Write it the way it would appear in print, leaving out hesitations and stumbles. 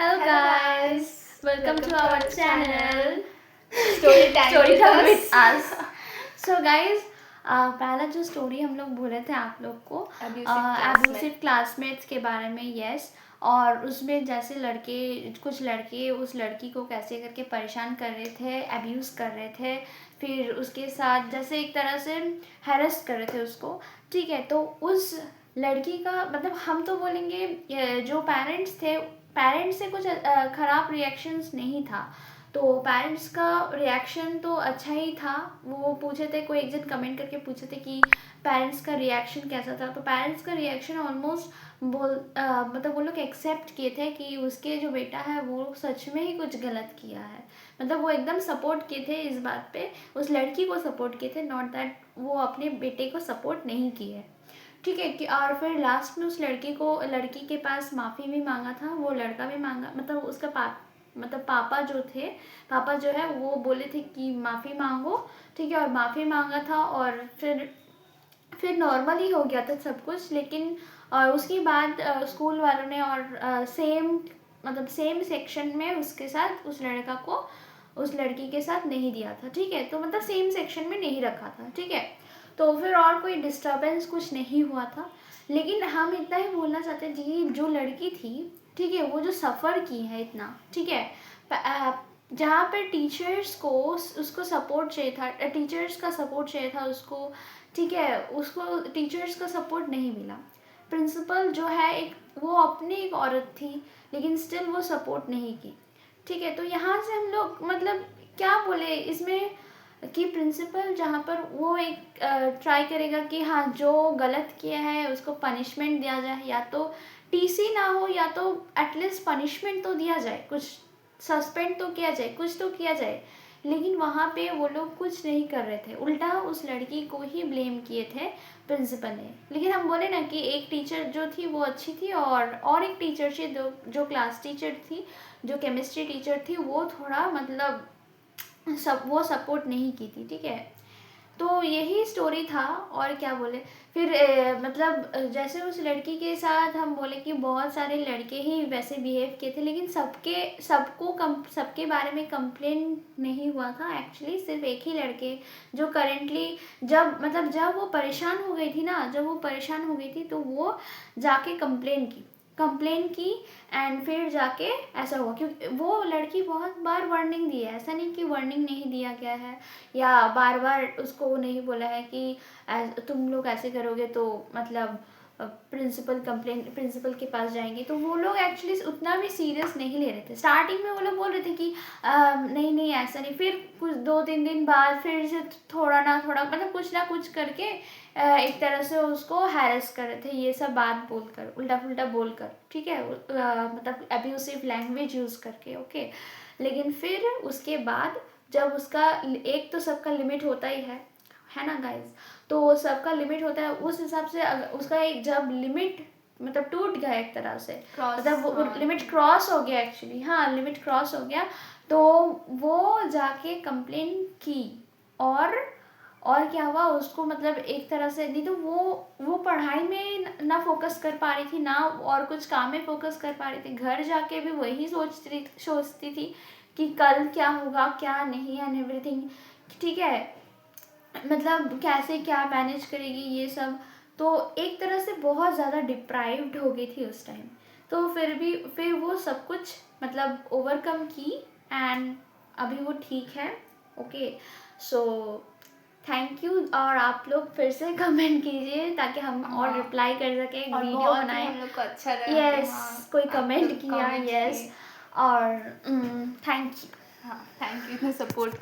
Hello guys, welcome to our channel Story time with us. So guys, पहला जो story हम लोग बोले थे आप लोग को एब्यूसिव क्लासमेट्स के बारे में, यस। और उसमें जैसे कुछ लड़के उस लड़की को कैसे करके परेशान कर रहे थे, अब्यूज़ कर रहे थे, फिर उसके साथ जैसे एक तरह से हैरेस कर रहे थे उसको, ठीक है। तो उस लड़की का मतलब हम तो बोलेंगे जो पेरेंट्स से कुछ ख़राब रिएक्शंस नहीं था। तो पेरेंट्स का रिएक्शन तो अच्छा ही था। वो पूछे थे, कोई एक जन कमेंट करके पूछे थे कि पेरेंट्स का रिएक्शन कैसा था। तो पेरेंट्स का रिएक्शन ऑलमोस्ट मतलब वो लोग एक्सेप्ट किए थे कि उसके जो बेटा है वो सच में ही कुछ गलत किया है। मतलब वो एकदम सपोर्ट किए थे इस बात पे, उस लड़की को सपोर्ट किए थे, नॉट दैट वो अपने बेटे को सपोर्ट नहीं किए, ठीक है। कि और फिर लास्ट में उस लड़की के पास माफ़ी भी मांगा था, वो लड़का भी मांगा, मतलब उसका पापा जो है वो बोले थे कि माफ़ी मांगो, ठीक है। और माफ़ी मांगा था और फिर नॉर्मल ही हो गया था सब कुछ। लेकिन और उसके बाद स्कूल वालों ने और सेम सेक्शन में उसके साथ उस लड़का को उस लड़की के साथ नहीं दिया था, ठीक है। तो मतलब सेम सेक्शन में नहीं रखा था, ठीक है। तो फिर और कोई डिस्टर्बेंस कुछ नहीं हुआ था। लेकिन हम इतना ही बोलना चाहते हैं जी, जो लड़की थी, ठीक है, वो जो सफ़र की है इतना, ठीक है। जहाँ पर टीचर्स को उसको सपोर्ट चाहिए था, टीचर्स का सपोर्ट चाहिए था उसको, ठीक है, उसको टीचर्स का सपोर्ट नहीं मिला। प्रिंसिपल जो है वो अपनी एक औरत थी, लेकिन स्टिल वो सपोर्ट नहीं की, ठीक है। तो यहाँ से हम लोग मतलब क्या बोले इसमें कि प्रिंसिपल जहाँ पर वो एक ट्राई करेगा कि हाँ, जो गलत किया है उसको पनिशमेंट दिया जाए, या तो टीसी ना हो या तो एटलीस्ट पनिशमेंट तो दिया जाए, कुछ सस्पेंड तो किया जाए, कुछ तो किया जाए। लेकिन वहाँ पे वो लोग कुछ नहीं कर रहे थे, उल्टा उस लड़की को ही ब्लेम किए थे प्रिंसिपल ने। लेकिन हम बोले ना कि एक टीचर जो थी वो अच्छी थी, और एक टीचर थी जो क्लास टीचर थी, जो केमिस्ट्री टीचर थी, वो थोड़ा मतलब वो सपोर्ट नहीं की थी, ठीक है। तो यही स्टोरी था, और क्या बोले। फिर मतलब जैसे उस लड़की के साथ हम बोले कि बहुत सारे लड़के ही वैसे बिहेव किए थे, लेकिन सबके बारे में कंप्लेन नहीं हुआ था एक्चुअली। सिर्फ एक ही लड़के जो करेंटली जब वो परेशान हो गई थी तो वो जाके कंप्लेन की एंड फिर जाके ऐसा हुआ। क्योंकि वो लड़की बहुत बार वार्निंग दी है, ऐसा नहीं कि वार्निंग नहीं दिया गया है, या बार बार उसको नहीं बोला है कि तुम लोग ऐसे करोगे तो मतलब प्रिंसिपल के पास जाएंगे। तो वो लोग एक्चुअली उतना भी सीरियस नहीं ले रहे थे। स्टार्टिंग में वो लोग बोल रहे थे कि नहीं ऐसा नहीं, फिर कुछ 2-3 दिन बाद फिर से थोड़ा ना थोड़ा मतलब कुछ ना कुछ करके एक तरह से उसको हैरेस कर रहे थे, ये सब बात बोलकर, उल्टा पुल्टा बोलकर, ठीक है, मतलब अब्यूसिव लैंग्वेज यूज़ करके, ओके। लेकिन फिर उसके बाद जब उसका एक तो सबका लिमिट होता ही है ना गाइज। तो सबका लिमिट होता है, उस हिसाब से उसका एक जब लिमिट मतलब टूट गया एक तरह से, मतलब वो लिमिट क्रॉस हो गया एक्चुअली, हाँ, लिमिट क्रॉस हो गया। तो वो जाके कंप्लेन की, और क्या हुआ उसको, मतलब एक तरह से नहीं तो वो पढ़ाई में ना फोकस कर पा रही थी, ना और कुछ काम में फोकस कर पा रही थी। घर जाके भी वही सोचती थी कि कल क्या होगा क्या नहीं एंड एवरीथिंग, ठीक है, मतलब कैसे क्या मैनेज करेगी ये सब। तो एक तरह से बहुत ज़्यादा डिप्राइव्ड हो गई थी उस टाइम। तो फिर वो सब कुछ मतलब ओवरकम की, एंड अभी वो ठीक है, ओके। So thank you. और आप लोग फिर से कमेंट कीजिए ताकि हम और रिप्लाई कर सकें, एक वीडियो बनाए। हम लोग को अच्छा लगा। यस, कोई कमेंट किया, यस। और थैंक यू। हाँ, थैंक यू इतना सपोर्ट